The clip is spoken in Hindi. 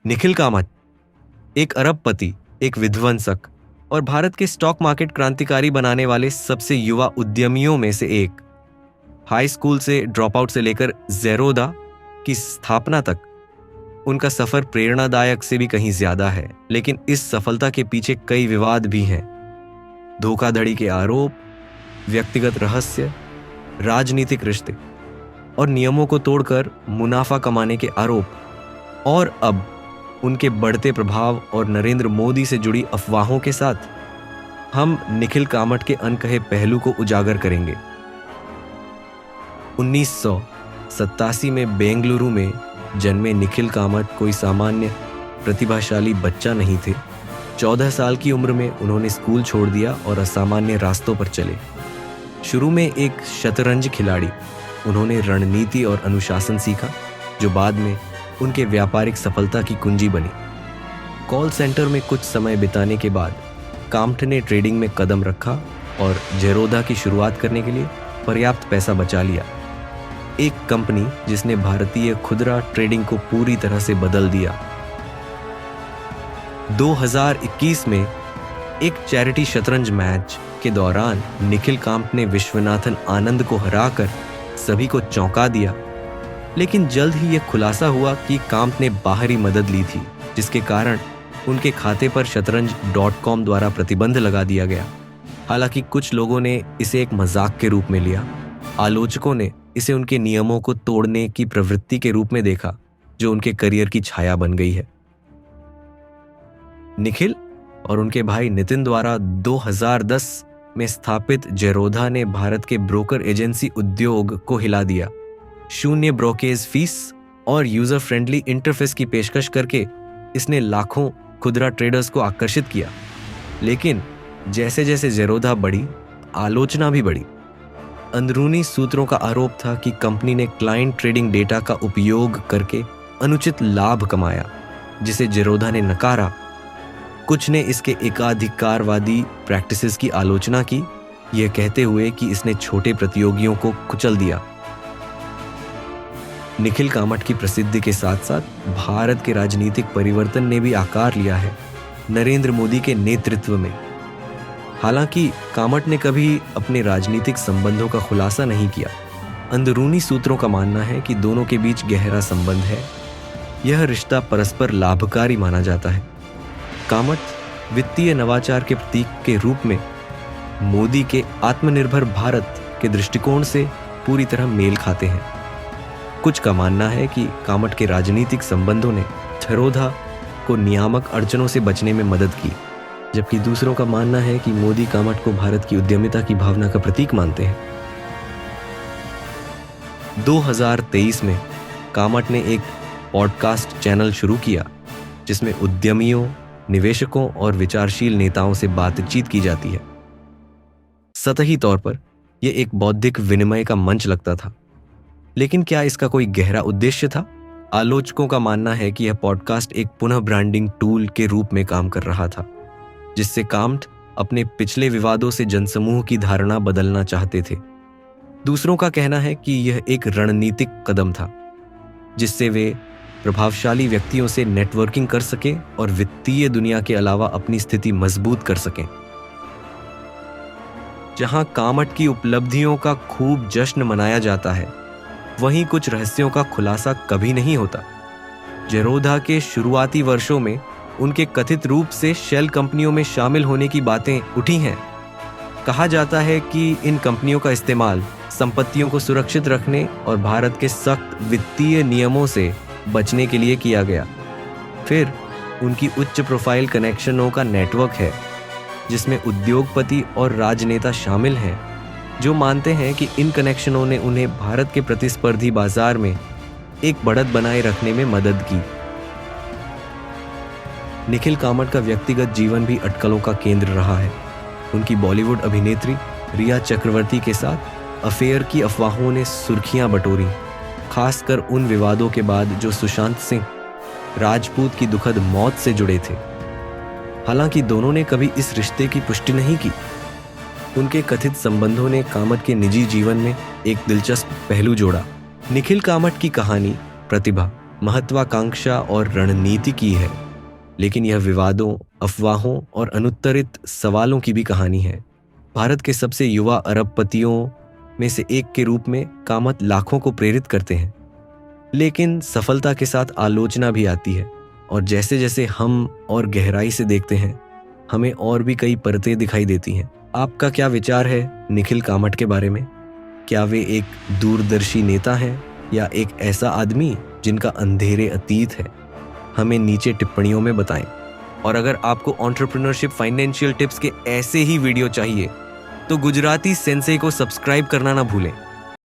निखिल कामत एक अरबपति, एक विध्वंसक और भारत के स्टॉक मार्केट क्रांतिकारी बनाने वाले सबसे युवा उद्यमियों में से एक। हाई स्कूल से ड्रॉप आउट से लेकर ज़ेरोधा की स्थापना तक उनका सफर प्रेरणादायक से भी कहीं ज्यादा है। लेकिन इस सफलता के पीछे कई विवाद भी हैं। धोखाधड़ी के आरोप, व्यक्तिगत रहस्य, राजनीतिक रिश्ते और नियमों को तोड़कर मुनाफा कमाने के आरोप, और अब उनके बढ़ते प्रभाव और नरेंद्र मोदी से जुड़ी अफवाहों के साथ हम निखिल कामत के अनकहे पहलू को उजागर करेंगे। 1987 में बेंगलुरु में जन्मे निखिल कामत कोई सामान्य प्रतिभाशाली बच्चा नहीं थे। 14 साल की उम्र में उन्होंने स्कूल छोड़ दिया और असामान्य रास्तों पर चले। शुरू में एक शतरंज खिलाड़ी, उन्होंने रणनीति और अनुशासन सीखा, जो बाद में उनके व्यापारिक सफलता की कुंजी बनी। कॉल सेंटर में कुछ समय बिताने के बाद कामत ने ट्रेडिंग में कदम रखा और ज़ेरोधा की शुरुआत करने के लिए पर्याप्त पैसा बचा लिया। एक कंपनी जिसने भारतीय खुदरा ट्रेडिंग को पूरी तरह से बदल दिया। 2021 में एक चैरिटी शतरंज मैच के दौरान निखिल कामत ने विश्वनाथन आनंद को हराकर सभी को चौंका दिया। लेकिन जल्द ही यह खुलासा हुआ कि कामत ने बाहरी मदद ली थी, जिसके कारण उनके खाते पर शतरंज.com द्वारा प्रतिबंध लगा दिया गया। हालांकि कुछ लोगों ने इसे एक मजाक के रूप में लिया। आलोचकों ने इसे उनके नियमों को तोड़ने की प्रवृत्ति के रूप में देखा, जो उनके करियर की छाया बन गई है। निखिल और उनके भाई नितिन द्वारा 2010 में स्थापित ज़ेरोधा ने भारत के ब्रोकर एजेंसी उद्योग को हिला दिया। शून्य ब्रोकेज फीस और यूजर फ्रेंडली इंटरफेस की पेशकश करके इसने लाखों खुदरा ट्रेडर्स को आकर्षित किया। लेकिन जैसे जैसे ज़ेरोधा बढ़ी, आलोचना भी बढ़ी। अंदरूनी सूत्रों का आरोप था कि कंपनी ने क्लाइंट ट्रेडिंग डेटा का उपयोग करके अनुचित लाभ कमाया, जिसे ज़ेरोधा ने नकारा। कुछ ने इसके एकाधिकारवादी प्रैक्टिसेस की आलोचना की, यह कहते हुए कि इसने छोटे प्रतियोगियों को कुचल दिया। निखिल कामत की प्रसिद्धि के साथ साथ भारत के राजनीतिक परिवर्तन ने भी आकार लिया है नरेंद्र मोदी के नेतृत्व में। हालांकि कामत ने कभी अपने राजनीतिक संबंधों का खुलासा नहीं किया। अंदरूनी सूत्रों का मानना है कि दोनों के बीच गहरा संबंध है। यह रिश्ता परस्पर लाभकारी माना जाता है। कामत वित्तीय नवाचार के प्रतीक के रूप में मोदी के आत्मनिर्भर भारत के दृष्टिकोण से पूरी तरह मेल खाते हैं। कुछ का मानना है कि कामत के राजनीतिक संबंधों ने ज़ेरोधा को नियामक अड़चनों से बचने में मदद की, जबकि दूसरों का मानना है कि मोदी कामत को भारत की उद्यमिता की भावना का प्रतीक मानते हैं। 2023 में कामत ने एक पॉडकास्ट चैनल शुरू किया, जिसमें उद्यमियों, निवेशकों और विचारशील नेताओं से बातचीत की जाती है। सतही तौर पर यह एक बौद्धिक विनिमय का मंच लगता था, लेकिन क्या इसका कोई गहरा उद्देश्य था? आलोचकों का मानना है कि यह पॉडकास्ट एक पुनः ब्रांडिंग टूल के रूप में काम कर रहा था, जिससे कामत अपने पिछले विवादों से जनसमूह की धारणा बदलना चाहते थे। दूसरों का कहना है कि यह एक रणनीतिक कदम था, जिससे वे प्रभावशाली व्यक्तियों से नेटवर्किंग कर सकें और वित्तीय दुनिया के अलावा अपनी स्थिति मजबूत कर सकें। जहां कामत की उपलब्धियों का खूब जश्न मनाया जाता है, वहीं कुछ रहस्यों का खुलासा कभी नहीं होता। ज़ेरोधा के शुरुआती वर्षों में उनके कथित रूप से शेल कंपनियों में शामिल होने की बातें उठी हैं। कहा जाता है कि इन कंपनियों का इस्तेमाल संपत्तियों को सुरक्षित रखने और भारत के सख्त वित्तीय नियमों से बचने के लिए किया गया। फिर उनकी उच्च प्रोफाइल कनेक्शनों का नेटवर्क है, जिसमें उद्योगपति और राजनेता शामिल हैं, जो मानते हैं कि इन कनेक्शनों ने उन्हें भारत के प्रतिस्पर्धी बाजार में एक बढ़त बनाए रखने में मदद की। निखिल कामत का व्यक्तिगत जीवन भी अटकलों का केंद्र रहा है। उनकी बॉलीवुड अभिनेत्री रिया चक्रवर्ती के साथ अफेयर की अफवाहों ने सुर्खियां बटोरी, खासकर उन विवादों के बाद जो सुशांत सिंह राजपूत की दुखद मौत से जुड़े थे। हालांकि दोनों ने कभी इस रिश्ते की पुष्टि नहीं की। उनके कथित संबंधों ने कामत के निजी जीवन में एक दिलचस्प पहलू जोड़ा। निखिल कामत की कहानी, प्रतिभा महत्वाकांक्षा और रणनीति की है, लेकिन यह विवादों, अफवाहों और अनुत्तरित सवालों की भी कहानी है। भारत के सबसे युवा अरबपतियों में से एक के रूप में कामत लाखों को प्रेरित करते हैं, लेकिन सफलता के साथ आलोचना भी आती है। और जैसे जैसे हम और गहराई से देखते हैं, हमें और भी कई परतें दिखाई देती हैं। आपका क्या विचार है निखिल कामत के बारे में? क्या वे एक दूरदर्शी नेता हैं या एक ऐसा आदमी जिनका अंधेरे अतीत है? हमें नीचे टिप्पणियों में बताएं। और अगर आपको एंटरप्रेन्योरशिप फाइनेंशियल टिप्स के ऐसे ही वीडियो चाहिए तो गुजराती सेंसेई को सब्सक्राइब करना ना भूलें।